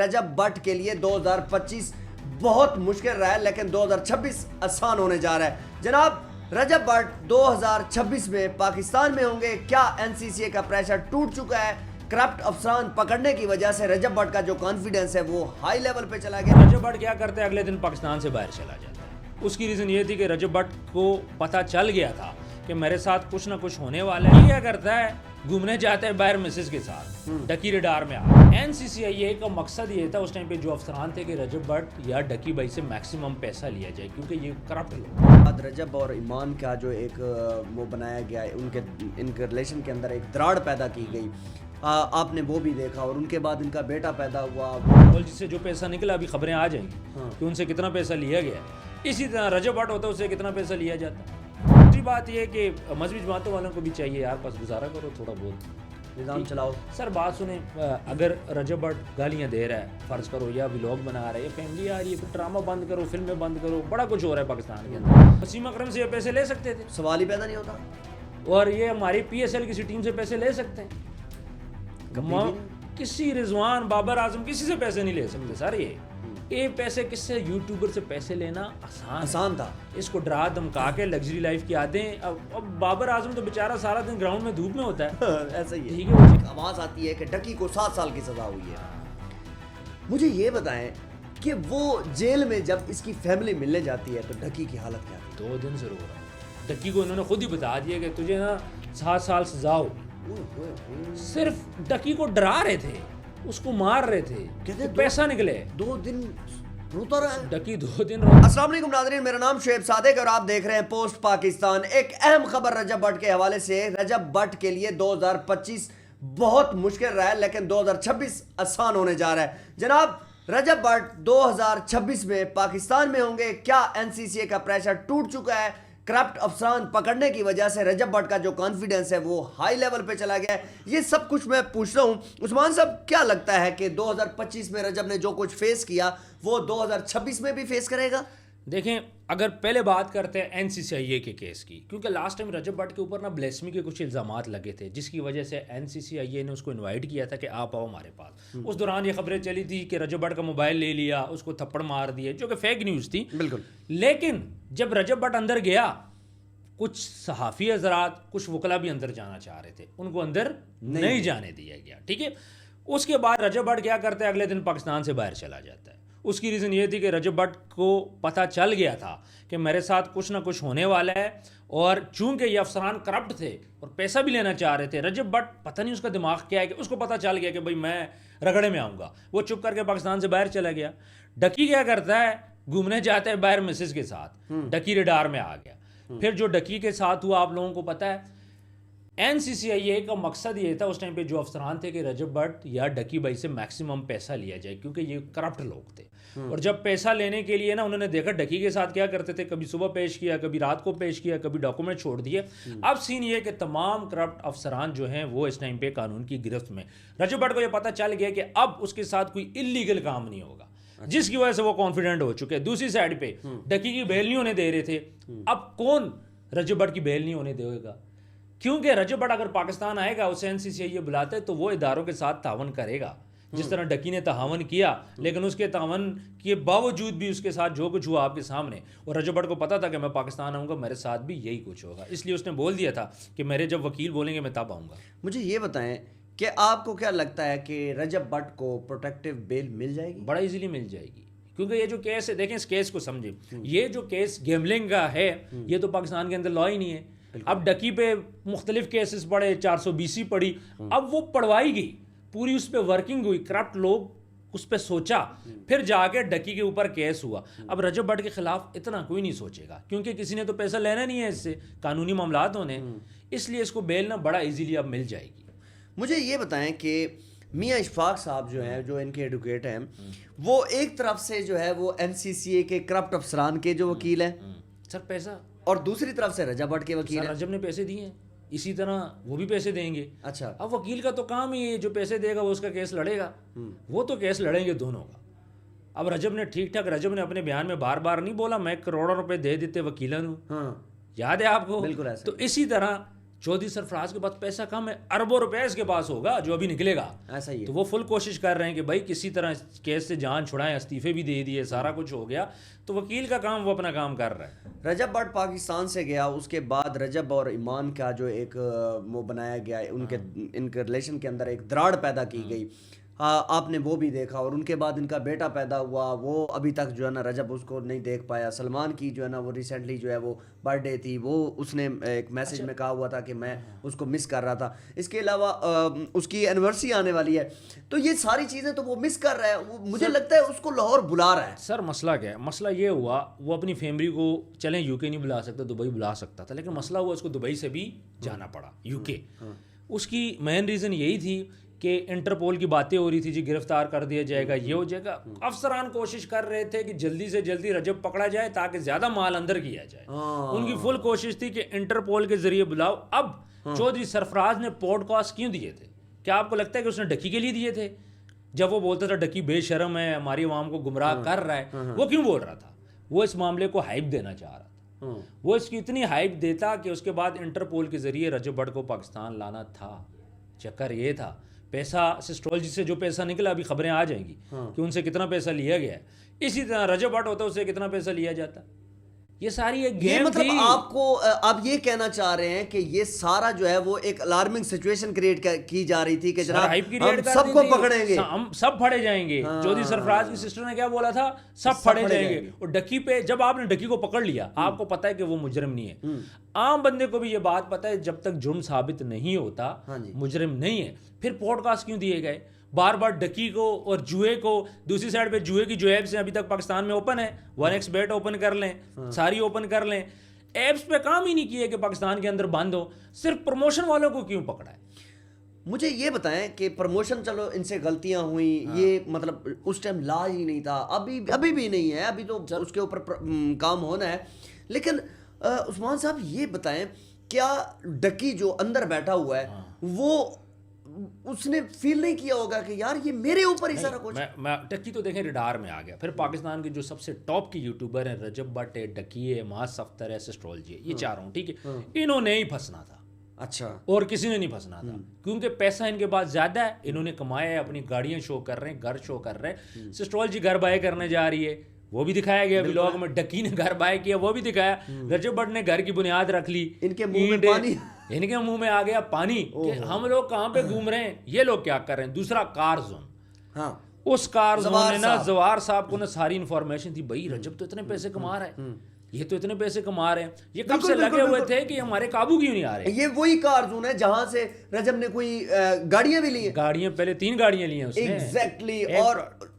رجب but کے لیے 2025 بہت مشکل رہا ہے لیکن 2026 آسان ہونے جا رہا ہے۔ جناب رجب بٹ 2026 میں پاکستان میں ہوں گے کیا؟ این سی سی اے کا پریشر ٹوٹ چکا ہے، کرپٹ افسران پکڑنے کی وجہ سے رجب بٹ کا جو کانفیڈنس ہے وہ ہائی لیول پہ چلا گیا۔ رجب بٹ کیا کرتے ہیں، اگلے دن پاکستان سے باہر چلا جاتا ہے۔ اس کی ریزن یہ تھی کہ رجب بٹ کو پتہ چل گیا تھا کہ میرے ساتھ کچھ نہ کچھ ہونے والا ہے۔ کیا کرتا ہے، گھومنے جاتے ہیں باہر مسز کے ساتھ، ڈکی ریڈار میں این سی سی آئی اے کا مقصد یہ تھا اس ٹائم پہ جو افسران تھے کہ رجب بٹ یا ڈکی بھائی سے میکسیمم پیسہ لیا جائے کیونکہ یہ کرپٹ لوگ۔ رجب اور ایمان کا جو ایک وہ بنایا گیا ہے، ان کے ریلیشن کے اندر ایک دراڑ پیدا کی گئی، آپ نے وہ بھی دیکھا، اور ان کے بعد ان کا بیٹا پیدا ہوا اور جس سے جو پیسہ نکلا ابھی خبریں آ جائیں گی کہ ان سے کتنا پیسہ لیا گیا ہے۔ اسی طرح رجب بٹ ہوتا ہے، اس سے کتنا پیسہ لیا جاتا ہے۔ دوسری بات یہ کہ مذہبی جماعتوں والوں کو بھی چاہیے یار بس گزارا کرو، تھوڑا بہت نظام چلاؤ۔ سر بات سنیں، اگر رجب بٹ گالیاں دے رہا ہے فرض کرو، یا ولاگ بنا رہا ہے، یا فیملی آ رہی ہے، پھر ڈرامہ بند کرو، فلمیں بند کرو، بڑا کچھ ہو رہا ہے پاکستان کے اندر۔ وسیم اکرم سے یہ پیسے لے سکتے تھے، سوال ہی پیدا نہیں ہوتا، اور یہ ہماری پی ایس ایل کسی ٹیم سے پیسے لے سکتے ہیں، کسی رضوان بابر اعظم کسی سے پیسے نہیں لے سکتے سر۔ یہ پیسے کس سے؟ یوٹیوبر سے پیسے لینا آسان تھا، اس کو ڈرا دھمکا کے لگژری لائف کی عادتیں۔ اب بابر اعظم تو بیچارہ سارا دن گراؤنڈ میں دھوپ میں ہوتا ہے، ایسا ہی ٹھیک ہے۔ آواز آتی ہے کہ ڈکی کو 7 سال کی سزا ہوئی ہے۔ مجھے یہ بتائیں کہ وہ جیل میں جب اس کی فیملی ملنے جاتی ہے تو ڈکی کی حالت کیا تھی؟ 2 دن ضرور ہے، ڈکی کو انہوں نے خود ہی بتا دیا کہ تجھے نا 7 سال سزا ہوگی۔ صرف ڈکی کو ڈرا رہے تھے، اس کو مار رہے تھے، کہتے پیسہ نکلے۔ 2 دن روتا رہا ہے ڈکی 2 دن روتا۔ السلام علیکم ناظرین، میرا نام شعیب صادق اور آپ دیکھ رہے ہیں پوسٹ پاکستان۔ ایک اہم خبر رجب بٹ کے حوالے سے۔ رجب بٹ کے لیے 2025 بہت مشکل رہا ہے لیکن 2026 آسان ہونے جا رہا ہے۔ جناب رجب بٹ 2026 میں پاکستان میں ہوں گے کیا؟ این سی سی اے کا پریشر ٹوٹ چکا ہے، کرپٹ افسران پکڑنے کی وجہ سے رجب بٹ کا جو کانفیڈنس ہے وہ ہائی لیول پہ چلا گیا ہے۔ یہ سب کچھ میں پوچھ رہا ہوں عثمان صاحب، کیا لگتا ہے کہ 2025 میں رجب نے جو کچھ فیس کیا وہ 2026 میں بھی فیس کرے گا؟ دیکھیں، اگر پہلے بات کرتے ہیں این سی سی آئی اے کے کیس کی، کیونکہ لاسٹ ٹائم رجب بٹ کے اوپر نا بلیسمی کے کچھ الزامات لگے تھے، جس کی وجہ سے این سی سی آئی اے نے اس کو انوائٹ کیا تھا کہ آپ آؤ ہمارے پاس۔ اس دوران یہ خبریں چلی تھی کہ رجب بٹ کا موبائل لے لیا، اس کو تھپڑ مار دیے، جو کہ فیک نیوز تھی بالکل۔ لیکن جب رجب بٹ اندر گیا، کچھ صحافی حضرات، کچھ وکلا بھی اندر جانا چاہ رہے تھے، ان کو اندر نہیں جانے دیا گیا، ٹھیک ہے۔ اس کے بعد رجب بٹ کیا کرتا ہے، اگلے دن پاکستان سے باہر چلا جاتا ہے۔ اس کی ریزن یہ تھی کہ رجب بٹ کو پتہ چل گیا تھا کہ میرے ساتھ کچھ نہ کچھ ہونے والا ہے، اور چونکہ یہ افسران کرپٹ تھے اور پیسہ بھی لینا چاہ رہے تھے، رجب بٹ پتہ نہیں اس کا دماغ کیا ہے کہ اس کو پتہ چل گیا کہ بھائی میں رگڑے میں آؤں گا، وہ چپ کر کے پاکستان سے باہر چلا گیا۔ ڈکی کیا کرتا ہے، گھومنے جاتے ہیں باہر مسز کے ساتھ، ڈکی ریڈار میں آ گیا۔ پھر جو ڈکی کے ساتھ ہوا آپ لوگوں کو پتہ ہے، این سی سی آئی اے کا مقصد یہ تھا اس ٹائم پہ جو افسران تھے کہ رجب بٹ یا ڈکی بھائی سے میکسیمم پیسہ لیا جائے کیونکہ یہ کرپٹ لوگ تھے۔ اور جب پیسہ لینے کے لیے نا انہوں نے دیکھا ڈکی کے ساتھ کیا کرتے تھے، کبھی صبح پیش کیا، کبھی رات کو پیش کیا، کبھی ڈاکومنٹ چھوڑ دیے۔ اب سین یہ کہ تمام کرپٹ افسران جو ہیں وہ اس ٹائم پہ قانون کی گرفت میں۔ رجب بٹ کو یہ پتہ چل گیا کہ اب اس کے ساتھ کوئی اللیگل کام نہیں ہوگا، جس کی وجہ سے وہ کانفیڈنٹ ہو چکے۔ دوسری سائڈ پہ ڈکی کی بیل نہیں ہونے دے رہے تھے، اب کون رجب بٹ کی بیل نہیں ہونے دے گا؟ کیونکہ رجب بٹ اگر پاکستان آئے گا، اسے این سی سی آئی اے بلاتے تو وہ اداروں کے ساتھ تعاون کرے گا، جس طرح ڈکی نے تعاون کیا، لیکن اس کے تعاون کے باوجود بھی اس کے ساتھ جو کچھ ہوا آپ کے سامنے، اور رجب بٹ کو پتا تھا کہ میں پاکستان آؤں گا میرے ساتھ بھی یہی کچھ ہوگا، اس لیے اس نے بول دیا تھا کہ میرے جب وکیل بولیں گے میں تب آؤں گا۔ مجھے یہ بتائیں کہ آپ کو کیا لگتا ہے کہ رجب بٹ کو پروٹیکٹیو بیل مل جائے گی؟ بڑا ایزیلی مل جائے گی، کیونکہ یہ جو کیس ہے، دیکھیں اس کیس کو سمجھیں، یہ جو کیس گیملنگ کا ہے یہ تو پاکستان کے اندر لا ہی نہیں ہے۔ اب ڈکی پہ مختلف کیسز پڑے، 420 پڑی، اب وہ پڑھوائی گئی پوری، اس پہ ورکنگ ہوئی، کرپٹ لوگ اس پہ سوچا، پھر جا کے ڈکی کے اوپر کیس ہوا۔ اب رجب بٹ کے خلاف اتنا کوئی نہیں سوچے گا کیونکہ کسی نے تو پیسہ لینا نہیں ہے اس سے، قانونی معاملات ہونے، اس لیے اس کو بیل نہ بڑا ایزیلی اب مل جائے گی۔ مجھے یہ بتائیں کہ میاں اشفاق صاحب جو ہیں، جو ان کے ایڈوکیٹ ہیں، وہ ایک طرف سے جو ہے وہ این سی سی اے کے کرپٹ افسران کے جو وکیل ہیں سر پیسہ، اور دوسری طرف سے رجب بٹ کے وکیل ہیں۔ رجب نے پیسے دیے ہیں، اسی طرح وہ بھی پیسے دیں گے۔ اچھا، اب وکیل کا تو کام ہی ہے، جو پیسے دے گا وہ اس کا کیس لڑے گا، وہ تو کیس لڑیں گے دونوں کا۔ اب رجب نے ٹھیک ٹھاک، رجب نے اپنے بیان میں بار بار نہیں بولا میں کروڑوں روپے دے دیتے وکیلوں، یاد ہے آپ کو؟ بالکل ایسا۔ تو اسی طرح چودھری سرفراز کے پاس پیسہ کم ہے, اربوں روپے اس کے پاس ہوگا جو ابھی نکلے گا. ایسا ہی ہے. تو وہ فل کوشش کر رہے ہیں کہ بھائی کسی طرح کیس سے جان چھڑائیں, استعفے بھی دے دیے, سارا کچھ ہو گیا, تو وکیل کا کام وہ اپنا کام کر رہا ہے. رجب بٹ پاکستان سے گیا, اس کے بعد رجب اور ایمان کا جو ایک وہ بنایا گیا, ان کے ریلیشن کے اندر ایک دراڑ پیدا کی گئی, آپ نے وہ بھی دیکھا. اور ان کے بعد ان کا بیٹا پیدا ہوا, وہ ابھی تک جو ہے نا رجب اس کو نہیں دیکھ پایا. سلمان کی جو ہے نا وہ ریسنٹلی جو ہے وہ برتھ ڈے تھی, وہ اس نے ایک میسج میں کہا ہوا تھا کہ میں اس کو مس کر رہا تھا. اس کے علاوہ اس کی اینیورسری آنے والی ہے, تو یہ ساری چیزیں تو وہ مس کر رہا ہے. مجھے لگتا ہے اس کو لاہور بلا رہا ہے. سر مسئلہ کیا ہے؟ مسئلہ یہ ہوا وہ اپنی فیملی کو, چلیں یو کے نہیں بلا سکتا, دبئی بلا سکتا تھا, لیکن مسئلہ ہوا اس کو دبئی سے بھی جانا پڑا یو کے. اس کی مین ریزن یہی تھی کہ انٹرپول کی باتیں ہو رہی تھی, جی گرفتار کر دیا جائے گا, یہ ہو جائے گا. افسران کوشش کر رہے تھے کہ جلدی سے جلدی رجب پکڑا جائے تاکہ زیادہ مال اندر کیا جائے. ان کی فل کوشش تھی کہ انٹرپول کے ذریعے بلاؤ. اب چودھری سرفراز نے پوڈ کاسٹ کیوں دیے تھے؟ کیا آپ کو لگتا ہے کہ اس نے ڈکی کے لیے دیے تھے؟ جب وہ بولتا تھا ڈکی بے شرم ہے, ہماری عوام کو گمراہ کر رہا ہے, وہ کیوں بول رہا تھا؟ وہ اس معاملے کو ہائپ دینا چاہ رہا تھا. وہ اس کی اتنی ہائپ دیتا کہ اس کے بعد انٹرپول کے ذریعے رجب بٹ کو پاکستان لانا تھا. چکر یہ تھا, پیسہ اسٹرالوجی سے جو پیسہ نکلا, ابھی خبریں آ جائیں گی کہ ان سے کتنا پیسہ لیا گیا ہے. اسی طرح رجب بٹ ہوتا, اس سے کتنا پیسہ لیا جاتا. یہ ساری ایک گیم مطلب تھی. آپ یہ کہنا چاہ رہے ہیں کہ یہ سارا جو ہے وہ ایک الارمنگ سچویشن کریٹ کی جا رہی تھی کہ جناب ہم سب کو پکڑیں گے, ہم سب پھڑے جائیں گے. چودھری سرفراز کی سسٹر نے کیا بولا تھا؟ سب پھڑے جائیں گے. اور ڈکی پہ جب آپ نے ڈکی کو پکڑ لیا, آپ کو پتا ہے کہ وہ مجرم نہیں ہے. عام بندے کو بھی یہ بات پتا ہے جب تک جرم ثابت نہیں ہوتا مجرم نہیں ہے. پھر پوڈ کاسٹ کیوں دیے گئے بار بار ڈکی کو اور جوئے کو؟ دوسری سائڈ پہ جوئے کی جو ایپس ہیں ابھی تک پاکستان میں اوپن ہے, 1x بیٹ اوپن کر لیں, ساری اوپن کر لیں. ایپس پہ کام ہی نہیں کیے کہ پاکستان کے اندر بند ہو, صرف پروموشن والوں کو کیوں پکڑا ہے؟ مجھے یہ بتائیں کہ پروموشن, چلو ان سے غلطیاں ہوئیں, یہ مطلب اس ٹائم لا ہی نہیں تھا, ابھی بھی نہیں ہے, ابھی تو اس کے اوپر کام ہونا ہے. لیکن عثمان صاحب یہ بتائیں, کیا ڈکی جو اندر بیٹھا ہوا ہے وہ اس نے فیل نہیں کیا ہوگا کہ یار یہ میرے اوپر ہی سارا کچھ؟ میں ڈکی تو دیکھیں ریڈار میں آ گیا. پھر پاکستان کے جو سب سے ٹاپ کے یوٹیوبر ہیں, رجب بٹ ہے, ڈکی ہے, ماس اختر ہے, اسٹرالوجی ہے, یہ چاروں, ٹھیک ہے, انہوں نے ہی پھنسنا تھا. اچھا. اور کسی نے نہیں پھنسنا تھا, کیونکہ پیسہ ان کے پاس زیادہ ہے, انہوں نے کمایا ہے, اپنی گاڑیاں شو کر رہے ہیں, گھر شو کر رہے ہیں. اسٹرالوجی گھر بائے کرنے جا رہی ہے, وہ بھی دکھایا گیا ولاگ میں. ڈکی نے گھر بائے کیا, وہ بھی دکھایا. رجب بٹ نے گھر کی بنیاد رکھ لی, ان کے منہ میں پانی, ان کے منہ میں آ گیا پانی کہ ہم لوگ کہاں پہ گھوم رہے ہیں, یہ لوگ کیا کر رہے ہیں. دوسرا کار زون, اس کار زون نے نا زوار صاحب کو نا ساری انفارمیشن تھی, بھائی رجب تو اتنے پیسے کما رہا ہے, یہ تو اتنے پیسے کما رہے ہیں, یہ کب سے لگے ہوئے تھے کہ ہمارے قابو کیوں نہیں آ رہے. یہ وہی کار زون ہے جہاں سے رجب نے کوئی گاڑیاں بھی لی ہیں. گاڑیاں پہلے 3 گاڑیاں لی ہیں اس نے. ایگزیکٹلی.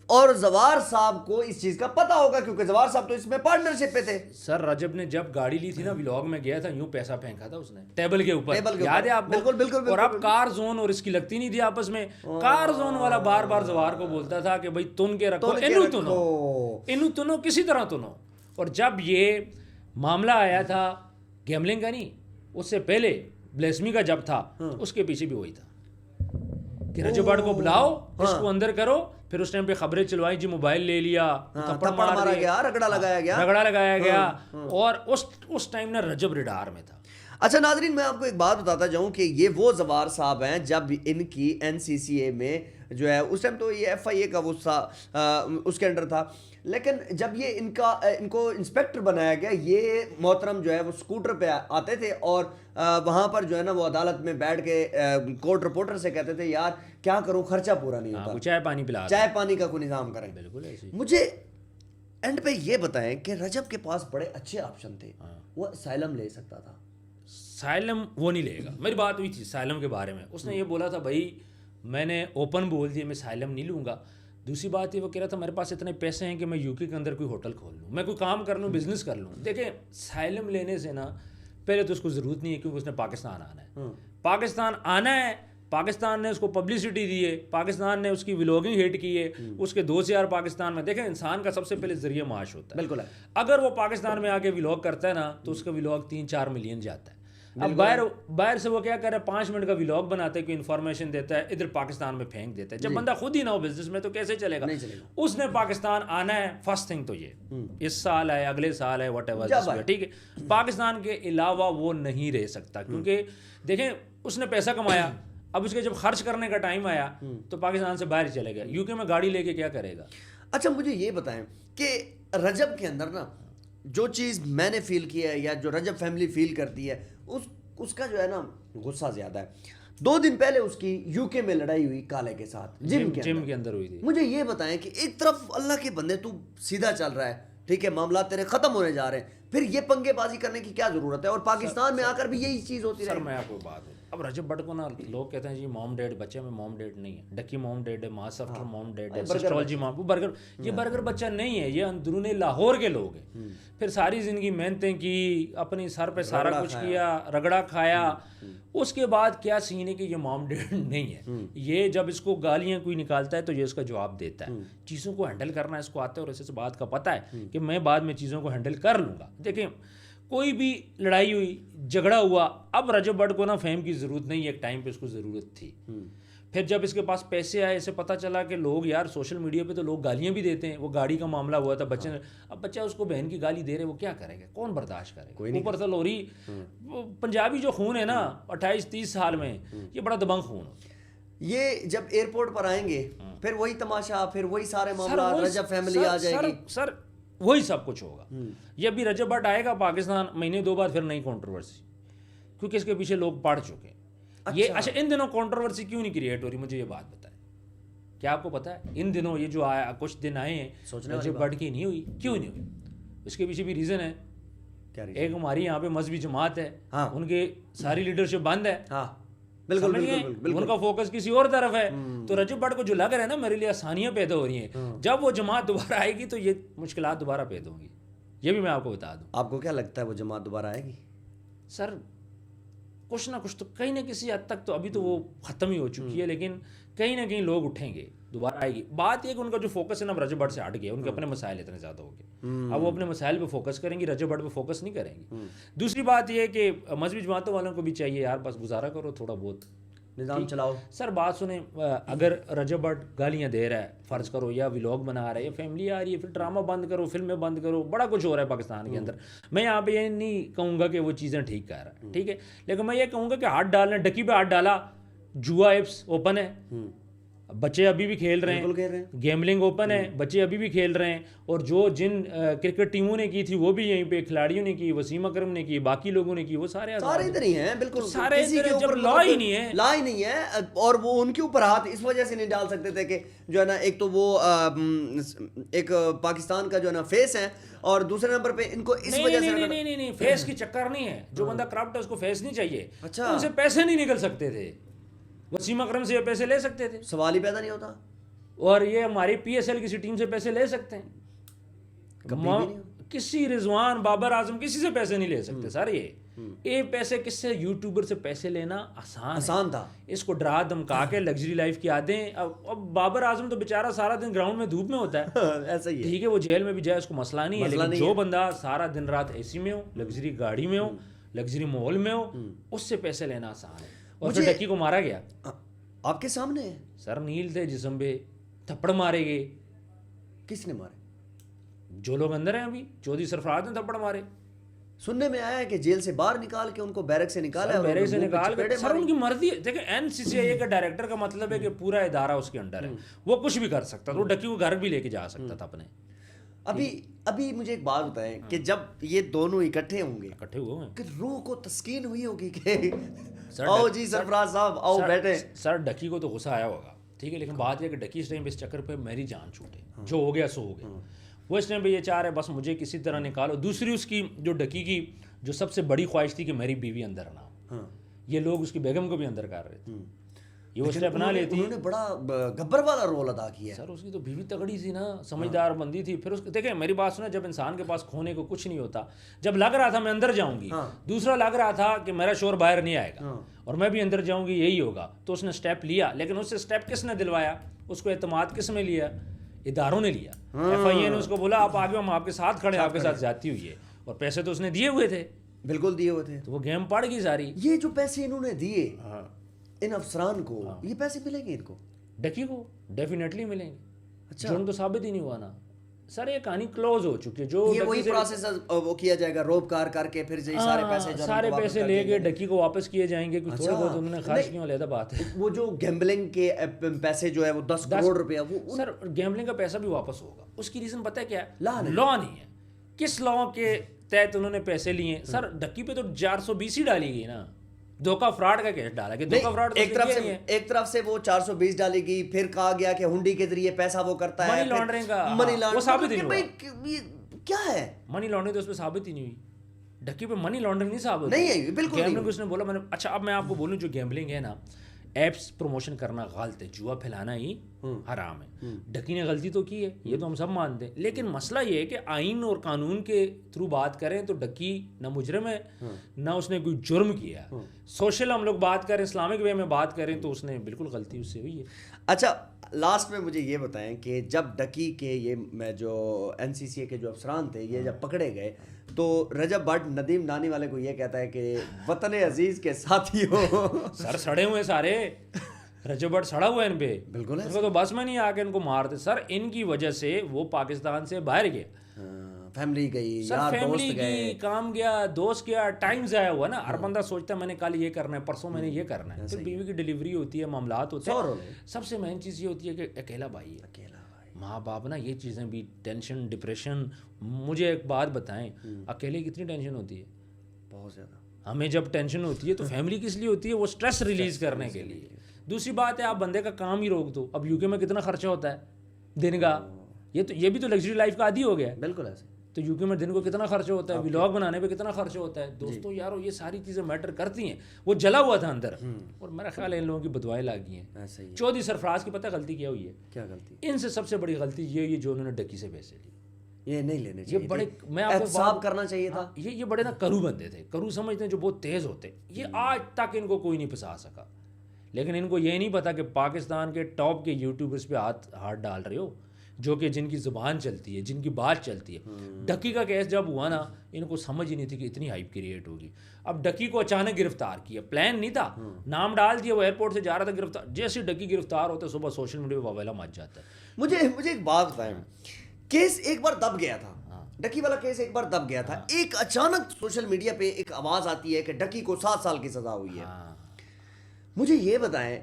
اور زوار صاحب کو اس چیز کا پتا ہوگا کیونکہ زوار صاحب تو اس میں پارٹنرشپ پہ تھے. سر رجب نے جب گاڑی لی تھی نا, ولاگ میں گیا تھا, یوں پیسہ پھینکا تھا اس نے ٹیبل کے اوپر, یاد ہے آپ کو؟ بالکل بالکل. اور اب کار زون اور اس کی لگتی نہیں تھی آپس میں. کار زون والا بار بار زوار کو بولتا تھا کہ بھائی تن کے رکھو, انو تنو کسی طرح تنو. اور جب یہ معاملہ آیا تھا گیملنگ کا, نہیں اس سے پہلے بلیسمی کا جب تھا, اس کے پیچھے بھی وہی تھا کہ رجب بٹ کو بلاؤ, اس کو اندر کرو. پھر اس ٹائم پہ خبریں چلوائی, جی موبائل لے لیا, تھپڑ مارا گیا, رگڑا لگایا گیا. اور اس ٹائم نا رجب ریڈار میں تھا. اچھا ناظرین, میں آپ کو ایک بات بتاتا جاؤں کہ یہ وہ زوار صاحب ہیں جب ان کی این سی سی اے میں جو ہے, اس ٹائم تو یہ ایف آئی اے کا وہ اس کے انڈر تھا, لیکن جب یہ ان کو انسپیکٹر بنایا گیا, یہ محترم جو ہے وہ اسکوٹر پہ آتے تھے اور وہاں پر جو ہے نا وہ عدالت میں بیٹھ کے کورٹ رپورٹر سے کہتے تھے یار کیا کروں, خرچہ پورا نہیں ہوتا, چائے پانی پلا, چائے پانی کا کوئی نظام کریں. بالکل ایسے. مجھے اینڈ پہ یہ بتائیں کہ رجب کے پاس بڑے اچھے آپشن تھے, وہ اسائلم لے سکتا تھا. سائلم وہ نہیں لے گا. میری بات ہوئی تھی سائلم کے بارے میں, اس نے یہ بولا تھا بھائی میں نے اوپن بول دیا میں سائلم نہیں لوں گا. دوسری بات یہ وہ کہہ رہا تھا میرے پاس اتنے پیسے ہیں کہ میں یو کے اندر کوئی ہوٹل کھول لوں, میں کوئی کام کر لوں, بزنس کر لوں. دیکھیں سائلم لینے سے نا پہلے تو اس کو ضرورت نہیں ہے کیونکہ اس نے پاکستان آنا ہے. پاکستان آنا ہے, پاکستان نے اس کو پبلسٹی دی ہے, پاکستان نے اس کی ولاگنگ ہٹ کی ہے, اس کے 2 سے 4 پاکستان میں. دیکھیں انسان کا سب سے پہلے ذریعہ معاش ہوتا ہے. بالکل ہے. اگر وہ پاکستان میں آ کے ولاگ کرتا ہے نا تو اس کا ولاگ 3-4 ملین جاتا ہے. اب باہر سے وہ کیا کر رہا ہے 5 منٹ کا ولاگ بناتا ہے, کوئی انفارمیشن دیتا ہے, ادھر پاکستان میں پھینک دیتا ہے. جب بندہ خود ہی نہ ہو بزنس میں تو کیسے چلے گا؟ اس نے پاکستان آنا ہے, فرسٹ تھنگ تو یہ اس سال ہے, اگلے سال ہے, واٹ ایور, ٹھیک ہے. پاکستان کے علاوہ وہ نہیں رہ سکتا, کیونکہ دیکھیں اس نے پیسہ کمایا, اب اس کے جب خرچ کرنے کا ٹائم آیا تو پاکستان سے باہر چلے گیا. یو کے میں گاڑی لے کے کیا کرے گا؟ اچھا مجھے یہ بتائیں کہ رجب کے اندر نا جو چیز میں نے فیل کیا ہے یا جو رجب فیملی فیل کرتی ہے, اس کا جو ہے نا غصہ زیادہ ہے. 2 دن پہلے اس کی یو کے میں لڑائی ہوئی کالے کے ساتھ, جم کے اندر ہوئی تھی. مجھے یہ بتائیں کہ ایک طرف اللہ کے بندے تو سیدھا چل رہا ہے, ٹھیک ہے, معاملات تیرے ختم ہونے جا رہے ہیں, پھر یہ پنگے بازی کرنے کی کیا ضرورت ہے؟ اور پاکستان میں آ کر بھی یہی چیز ہوتی رہے. سر میں آپ کو بات ہوں, اب رجب بٹ کو نا لوگ کہتے ہیں جی موم ڈیڈ, بچے میں موم ڈیڈ نہیں ہے, ڈکی موم ڈیڈ ہے, ماس آفٹر موم ڈیڈ ہے, سسٹرولوجی موم, وہ برگر, یہ برگر بچہ نہیں ہے, یہ اندرون لاہور کے لوگ ہیں. پھر ساری زندگی محنتیں کی, اپنی سر پہ سارا کچھ کیا, رگڑا کھایا, اس کے بعد کیا سین ہے کہ یہ موم ڈیڈ نہیں ہے. یہ جب اس کو گالیاں کوئی نکالتا ہے تو یہ اس کا جواب دیتا ہے. چیزوں کو ہینڈل کرنا اس کو آتا ہے, اور اس بات کا پتہ ہے کہ میں بعد میں چیزوں کو ہینڈل کر لوں گا. دیکھیں کوئی بھی لڑائی ہوئی, جھگڑا ہوا, اب رجب بٹ کو نا فہم کی ضرورت نہیں ہے, ایک ٹائم پہ اس کو ضرورت تھی. پھر جب اس کے پاس پیسے آئے, اسے پتہ چلا کہ لوگ یار سوشل میڈیا پہ تو لوگ گالیاں بھی دیتے ہیں. وہ گاڑی کا معاملہ ہوا تھا, بچے نے, اب بچہ اس کو بہن کی گالی دے رہے, وہ کیا کرے گا, کون برداشت کرے گا؟ اوپر سے لوری پنجابی جو خون ہے نا 28-30 سال میں, یہ بڑا دبنگ خون ہے. یہ جب ایئرپورٹ پر آئیں گے پھر وہی تماشا, پھر وہی سارے معاملات, رجب فیملی آ جائے گی. سر وہی سب کچھ ہوگا. یہ ابھی رجب بٹ آئے گا پاکستان, مہینے 2 بعد پھر نئی کنٹروورسی, کیونکہ اس کے پیچھے لوگ پڑ چکے ہیں. یہ اچھا ان دنوں کنٹروورسی کیوں نہیں کریٹ ہو رہی, مجھے یہ بات بتائیں, کیا آپ کو پتا ہے ان دنوں یہ جو آیا کچھ دن آئے ہیں رجب بٹ کی نہیں ہوئی, کیوں نہیں ہوئی؟ اس کے پیچھے بھی ریزن ہے. ایک ہماری یہاں پہ مذہبی جماعت ہے, ان کے ساری لیڈرشپ بند ہے, بالکل ان کا فوکس کسی اور طرف ہے. تو رجب بٹ کو جو لگ رہا ہے نا میرے لیے آسانیاں پیدا ہو رہی ہیں, جب وہ جماعت دوبارہ آئے گی تو یہ مشکلات دوبارہ پیدا ہوں گی. یہ بھی میں آپ کو بتا دوں. آپ کو کیا لگتا ہے وہ جماعت دوبارہ آئے گی؟ سر کچھ نہ کچھ تو کہیں نہ کسی حد تک تو ابھی تو وہ ختم ہی ہو چکی ہے, لیکن کہیں نہ کہیں لوگ اٹھیں گے, دوبارہ آئے گی. بات یہ کہ ان کا جو فوکس ہے نا رجب بٹ سے ہٹ گیا, ان کے اپنے مسائل اتنے زیادہ ہو گئے, اب وہ اپنے مسائل پہ فوکس کریں گی, رجب بٹ پہ فوکس نہیں کریں گی. دوسری بات یہ کہ مذہبی جماعتوں والوں کو بھی چاہیے یار بس گزارا کرو, تھوڑا بہت نظام چلاؤ. سر بات سنیں, اگر رجب بٹ گالیاں دے رہا ہے فرض کرو, یا ولاگ بنا رہا ہے, یا فیملی آ رہی ہے, پھر ڈرامہ بند کرو, فلمیں بند کرو, بڑا کچھ ہو رہا ہے پاکستان کے اندر. میں یہاں پہ یہ نہیں کہوں گا کہ وہ چیزیں ٹھیک کر رہا ہے, ٹھیک ہے, لیکن میں یہ کہوں گا کہ ہاتھ ڈالنا, ڈکی پہ ہاتھ ڈالا, جوا ایپس اوپن ہے, بچے ابھی بھی کھیل رہے ہیں, گیملنگ اوپن ہے, بچے ابھی بھی کھیل رہے ہیں, اور جو جن کرکٹ ٹیموں نے کی تھی وہ بھی یہیں پہ, کھلاڑیوں نے کی, وسیم اکرم نے کی, باقی لوگوں نے کی, وہ سارے ادھر ہی ہیں. بالکل سارے جب لا ہی نہیں ہے, اور وہ ان کے اوپر ہاتھ اس وجہ سے نہیں ڈال سکتے تھے کہ جو ہے نا ایک تو وہ ایک پاکستان کا جو ہے نا فیس ہے, اور دوسرے نمبر پہ ان کو اس وجہ سے نہیں فیس کی چکر نہیں ہے, جو بندہ کرپٹ ہے اس کو فیس نہیں چاہیے. ان سے پیسے نہیں نکل سکتے تھے, وسیم اکرم سے یہ پیسے لے سکتے تھے, سوال ہی پیدا نہیں ہوتا. اور یہ ہماری پی ایس ایل کسی ٹیم سے پیسے لے سکتے ہیں, کسی رضوان, بابر اعظم, کسی سے پیسے نہیں لے سکتے. سر یہ پیسے کس سے, یوٹیوبر سے پیسے لینا آسان تھا. اس کو ڈرا دھمکا کے لگژری لائف کی عادتیں. اب بابر اعظم تو بیچارہ سارا دن گراؤنڈ میں دھوپ میں ہوتا ہے, ایسا ہی ہے, ٹھیک ہے, وہ جیل میں بھی جائے اس کو مسئلہ نہیں ہے, لیکن جو بندہ سارا دن رات اے سی میں ہو, لگژری گاڑی میں ہو, لگژری ماحول میں ہو, اس سے پیسے لینا آسان ہے. اور پھر ڈکی کو مارا گیا آپ کے سامنے ہے. سر نیل تھے جسم پہ, تھپڑ مارے گئے. کس نے مارے؟ جو لوگ اندر ہیں ابھی, چودھری سرفراز نے تھپڑ مارے. سننے میں آیا ہے کہ جیل سے باہر نکال کے ان کو بیرک سے نکالا, بیرک سے نکال کے, سر ان کی مرضی ہے. دیکھیں این سی سی اے کا ڈائریکٹر کا مطلب ہے کہ پورا ادارہ اس کے انڈر ہے, وہ کچھ بھی کر سکتا تھا, وہ ڈکی کو گھر بھی لے کے جا سکتا تھا اپنے. ابھی مجھے ایک بات بتائیں کہ جب یہ دونوں اکٹھے ہوں گے, اکٹھے ہوئے کہ روح کو تسکین ہوئی ہوگی کہ آؤ جی سرفراز صاحب آؤ بیٹھے. سر ڈکی کو تو غصہ آیا ہوگا, ٹھیک ہے, لیکن بات یہ کہ ڈکی اس ٹائم پہ اس چکر پہ میری جان چھوٹے, جو ہو گیا سو ہو گیا. وہ اس ٹائم پہ یہ چاہ رہے بس مجھے کسی طرح نکالو. دوسری اس کی جو ڈکی کی جو سب سے بڑی خواہش تھی کہ میری بیوی اندر نہ ہو, یہ لوگ اس کی بیگم کو بھی اندر کر رہے تھے, یہ اس نے اپنا لیتی. انہوں نے بڑا گبر والا رول ادا کیا. سر اس کی تو بیوی تگڑی تھی نا, سمجھدار بندی تھی. پھر اس دیکھیں میری بات سنیں, جب انسان کے پاس کھونے کو کچھ نہیں ہوتا, جب لگ رہا تھا میں اندر جاؤں گی, دوسرا لگ رہا تھا کہ میرا شور باہر نہیں آئے گا اور میں بھی اندر جاؤں گی, یہی ہوگا, تو اس نے اسٹیپ لیا. لیکن اس سے اسٹیپ کس نے دلوایا, اس کو اعتماد کس میں لیا, اداروں نے لیا. ایف آئی اے نے اس کو بولا آپ آگے, ہم آپ کے ساتھ کھڑے, آپ کے ساتھ زیادتی ہوئی ہے, اور پیسے تو اس نے دیے ہوئے تھے. بالکل دیے ہوئے تھے. تو وہ گیم پڑ گئی ساری. یہ جو پیسے انہوں نے دیے ان افسران کو, یہ پیسے ملیں گے ان کو؟ ڈکی کو ڈیفینیٹلی ملیں گے. اچھا, جرم تو ثابت ہی نہیں ہوا نا سر. یہ کہانی کلوز ہو چکی ہے. جو یہ وہی پروسیس وہ کیا جائے گا, روبکار کر کے پھر سارے پیسے لے کے ڈکی کو واپس کیے جائیں گے. کچھ تھوڑے بہت انہوں نے خرچ کیوں, علیحدہ بات ہے. وہ جو گیمبلنگ کے پیسے جو ہے وہ 10 کروڑ روپیہ, وہ سر گیمبلنگ کا پیسہ بھی واپس ہوگا. اس کی ریزن پتہ ہے کیا ہے؟ لا نہیں ہے. کس لا کے تحت انہوں نے پیسے لیے ہیں؟ سر ڈکی پہ تو 420 ہی ڈالی گئی نا. دھوکہ فراڈ کا کیس ڈالا کہ دھوکہ فراڈ ایک طرف سے وہ 420 ڈالی گئی, پھر کہا گیا کہ ہنڈی کے ذریعے پیسہ وہ کرتا ہے, منی لانڈرنگ کا. منی وہ ثابت ہی لانڈرنگ کیا ہے؟ منی لانڈرنگ تو اس پہ ثابت ہی نہیں ہوئی. ڈکی پہ منی لانڈرنگ نہیں ثابت نہیں ہے بالکل. گیمبلنگ اس نے بولا میں نے. اچھا اب میں آپ کو بولوں جو گیمبلنگ ہے نا, ایپس پروموشن کرنا غلط ہے, جوا پھیلانا ہی حرام ہے. ڈکی نے غلطی تو کی ہے, یہ تو ہم سب مانتے ہیں, لیکن مسئلہ یہ ہے کہ آئین اور قانون کے تھرو بات کریں تو ڈکی نہ مجرم ہے نہ اس نے کوئی جرم کیا. سوشل ہم لوگ بات کریں, اسلامک وے میں بات کریں تو اس نے بالکل غلطی اس سے ہوئی ہے. اچھا لاسٹ میں مجھے یہ بتائیں کہ جب ڈکی کے یہ جو NCCA کے جو افسران تھے یہ جب پکڑے گئے تو رجب بٹ ندیم نانی والے کو یہ کہتا ہے کہ وطن عزیز کے ساتھی ہو. سر سڑے ہوئے سارے, رجب بٹ سڑا ہوا ہے ان پہ. بالکل ان کو تو بس میں نہیں آ کے ان کو مارتے. سر ان کی وجہ سے وہ پاکستان سے باہر گئے. فیملی گئی, سر فیملی گئی, کام گیا, دوست گیا, ٹائم ضائع ہوا نا. ہر بندہ سوچتا ہے میں نے کل یہ کرنا ہے, پرسوں میں نے یہ کرنا ہے. پھر بیوی کی ڈلیوری ہوتی ہے, معاملات ہوتے ہیں. سب سے مین چیز یہ ہوتی ہے کہ اکیلا بھائی ہے, ماں باپ نا, یہ چیزیں بھی ٹینشن ڈپریشن. مجھے ایک بات بتائیں, اکیلے کتنی ٹینشن ہوتی ہے؟ بہت زیادہ. ہمیں جب ٹینشن ہوتی ہے تو فیملی کس لیے ہوتی ہے؟ وہ سٹریس ریلیز کرنے کے لیے. دوسری بات ہے آپ بندے کا کام ہی روک دو. اب UK میں کتنا خرچہ ہوتا ہے دن کا, یہ بھی تو لگژری لائف کا عادی ہو گیا ہے. بالکل ایسے. تو UK میں دن کو کتنا خرچہ ہوتا ہے, ولاگ بنانے پہ کتنا خرچہ ہوتا ہے. دوستوں یارو یہ ساری چیزیں میٹر کرتی ہیں. وہ جلا ہوا تھا اندر, اور میرا خیال ہے ان لوگوں کی بدوائیں لگ گئی ہیں. چودھری سرفراز کی پتہ غلطی کیا ہوئی ہے؟ کیا غلطی؟ ان سے سب سے بڑی غلطی یہ ہوئی جو انہوں نے ڈکی سے پیسے لیے. یہ نہیں لینے چاہیے, یہ بڑے, میں آپ کو احتساب کرنا چاہیے تھا. یہ بڑے نا کرو بندے تھے, کرو سمجھتے ہیں جو بہت تیز ہوتے. یہ آج تک ان کو کوئی نہیں پھنسا سکا. لیکن ان کو یہ نہیں پتا کہ پاکستان کے ٹاپ کے یوٹیوبرز پہ ہاتھ ڈال رہے ہو, جو کہ جن کی زبان چلتی ہے, جن کی بات چلتی ہے. ڈکی کا کیس جب ہوا نا, ان کو سمجھ ہی نہیں تھی کہ اتنی ہائپ کریٹ ہوگی. اب ڈکی کو اچانک گرفتار کیا, پلان نہیں تھا, نام ڈال دیا, وہ ایئرپورٹ سے جا رہا تھا گرفتار. جیسے ڈکی گرفتار ہوتا ہے صبح سوشل میڈیا پہ واویلا مچ جاتا ہے. مجھے ایک بات بتائیں, کیس ایک بار دب گیا تھا, ڈکی والا کیس ایک بار دب گیا تھا. ایک اچانک سوشل میڈیا پہ ایک آواز آتی ہے کہ ڈکی کو 7 سال کی سزا ہوئی ہے. مجھے یہ بتائیں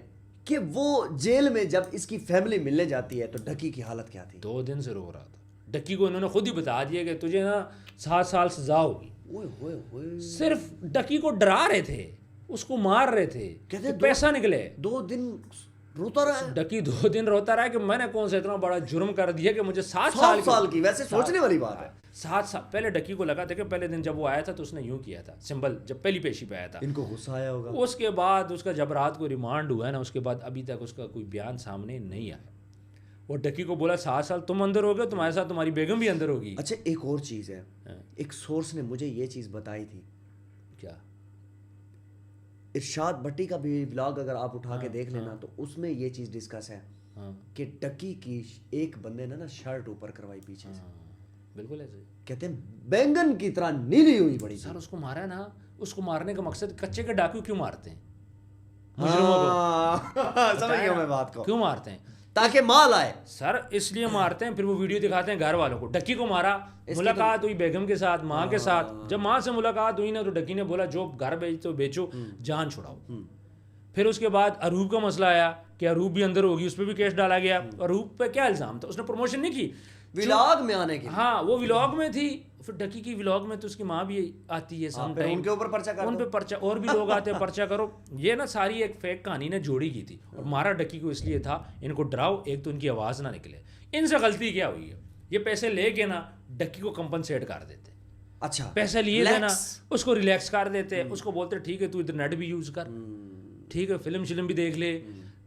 کہ وہ جیل میں جب اس کی فیملی ملنے جاتی ہے تو ڈکی کی حالت کیا تھی؟ 2 دن سے رو رہا تھا. ڈکی کو انہوں نے خود ہی بتا دیا کہ تجھے نا 7 سال سزا ہوگی. صرف ڈکی کو ڈرا رہے تھے, اس کو مار رہے تھے, پیسہ نکلے. 2 دن روتا رہا ہے ڈکی. 2 دن روتا رہا ہے کہ میں نے کون سا اتنا بڑا جرم کر دیا کہ مجھے 7 سال کی. ویسے سوچنے والی بات ہے. 7 سال پہلے ڈکی کو لگا تھا کہ پہلے دن جب وہ آیا تھا تو اس نے یوں کیا تھا, سمبل جب پہلی پیشی پہ آیا تھا, ان کو غصہ آیا ہوگا. اس کے بعد اس کا جب رات کو ریمانڈ ہوا ہے نا, اس کے بعد ابھی تک اس کا کوئی بیان سامنے نہیں آیا. وہ ڈکی کو بولا 7 سال تم اندر ہو گئے, تمہارے ساتھ تمہاری بیگم بھی اندر ہوگی. اچھا ایک اور چیز ہے, ایک سورس نے مجھے یہ چیز بتائی تھی. کیا؟ ارشاد بھٹی کا بھی ولاگ اگر آپ اٹھا کے دیکھ لینا تو اس میں یہ چیز ڈسکس ہے کہ ڈکی کی ایک بندے نے نا شرٹ اوپر کروائی پیچھے سے. بالکل ایسے کہتے ہیں بینگن کی طرح نیلی ہوئی بڑی. سر اس کو مارا ہے نا, اس کو مارنے کا مقصد کچے کے ڈاکو کیوں مارتے ہیں؟ سمجھ گیا میں بات کو. کیوں مارتے ہیں؟ تاکہ مال آئے. سر اس لیے مارتے ہیں, پھر وہ ویڈیو دکھاتے ہیں گھر والوں کو. ڈکی کو مارا, ملاقات ہوئی بیگم کے ساتھ, ماں کے ساتھ. جب ماں سے ملاقات ہوئی نا تو ڈکی نے بولا جو گھر بیچو بیچو, جان چھڑاؤ. پھر اس کے بعد اروب کا مسئلہ آیا کہ اروب بھی اندر ہوگی, اس پہ بھی کیس ڈالا گیا. اروب پہ کیا الزام تھا؟ اس نے پروموشن نہیں کی ولاگ میں آنے کی. ہاں وہ ولاگ میں تھی. پھر ڈکی کی ولاگ میں تو اس کی ماں بھی آتی ہے, سم ٹائم ان کے اوپر پرچہ ان پہ پرچہ, اور بھی لوگ آتے ہیں پرچہ کرو. یہ نا ساری ایک فیک کہانی نے جوڑی کی تھی, اور مارا ڈکی کو اس لیے تھا ان کو ڈراؤ, ایک تو ان کی آواز نہ نکلے. ان سے غلطی کیا ہوئی ہے, یہ پیسے لے کے نا ڈکی کو کمپنسیٹ کر دیتے. اچھا پیسے لیے تھے نا, اس کو ریلیکس کر دیتے, اس کو بولتے ٹھیک ہے تو ادھر نیٹ بھی یوز کر, ٹھیک ہے فلم شلم بھی دیکھ لے,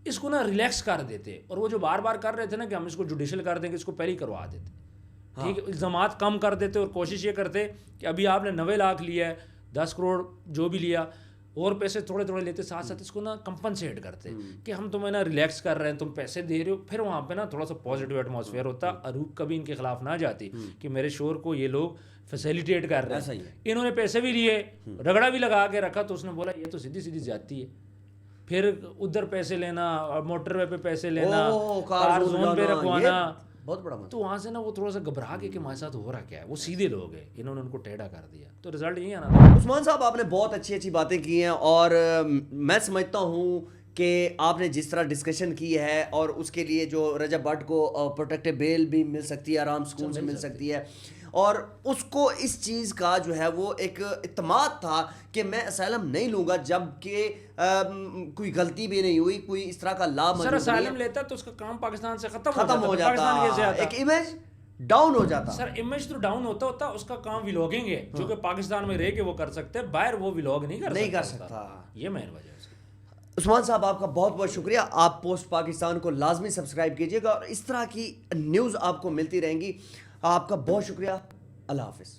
اس کو نا ریلیکس کر دیتے. اور وہ جو بار بار کر رہے تھے نا کہ ہم اس کو جوڈیشل کر دیں گے, اس کو پہلے ہی کروا دیتے. ٹھیک ہے, الزامات کم کر دیتے اور کوشش یہ کرتے کہ ابھی آپ نے 90 لاکھ لیا ہے, 10 کروڑ جو بھی لیا, اور پیسے تھوڑے تھوڑے لیتے، ساتھ ساتھ اس کو نا کمپنسیٹ کرتے کہ ہم تمہیں نا ریلیکس کر رہے ہیں، تم پیسے دے رہے ہو. پھر وہاں پہ نا تھوڑا سا پازیٹیو ایٹماسفیئر ہوتا. اروپ کبھی ان کے خلاف نہ جاتی کہ میرے شور کو یہ لوگ فیسیلیٹیٹ کر رہے ہیں. انہوں نے پیسے بھی لیے، رگڑا بھی لگا کے رکھا، تو اس نے بولا یہ تو سیدھی سیدھی زیادتی ہے. پھر ادھر پیسے لینا، موٹر وے پہ پیسے لینا، کار زون پہ رکھوانا، بہت بڑا مسئلہ. تو وہاں سے نا وہ تھوڑا سا گھبرا کے کہ ہمارے ساتھ ہو رہا کیا ہے. وہ سیدھے لوگ ہیں، انہوں نے ان کو ٹیڑھا کر دیا، تو رزلٹ یہی آنا تھا. عثمان صاحب آپ نے بہت اچھی اچھی باتیں کی ہیں، اور میں سمجھتا ہوں کہ آپ نے جس طرح ڈسکشن کی ہے، اور اس کے لیے جو رجب بٹ کو پروٹیکٹیو بیل بھی مل سکتی ہے، آرام سکون سے مل سکتی ہے، اور اس کو اس چیز کا جو ہے وہ ایک اعتماد تھا کہ میں اسائلم نہیں لوں گا جب کہ کوئی غلطی بھی نہیں ہوئی، کوئی اس طرح کا لا سر اسائلم لیتا تو اس کا کام پاکستان سے ختم ہو جاتا، ایک امیج ڈاؤن ہو جاتا. سر امیج تو ڈاؤن ہوتا اس کا کام ولاگنگ ہے، جو کہ پاکستان میں رہ کے وہ کر سکتے ہیں، باہر وہ ولاگ نہیں کر سکتا. یہ مین وجہ ہے. عثمان صاحب آپ کا بہت بہت شکریہ. آپ پوسٹ پاکستان کو لازمی سبسکرائب کیجیے گا، اور اس طرح کی نیوز آپ کو ملتی رہیں گی. آپ کا بہت شکریہ. اللہ حافظ.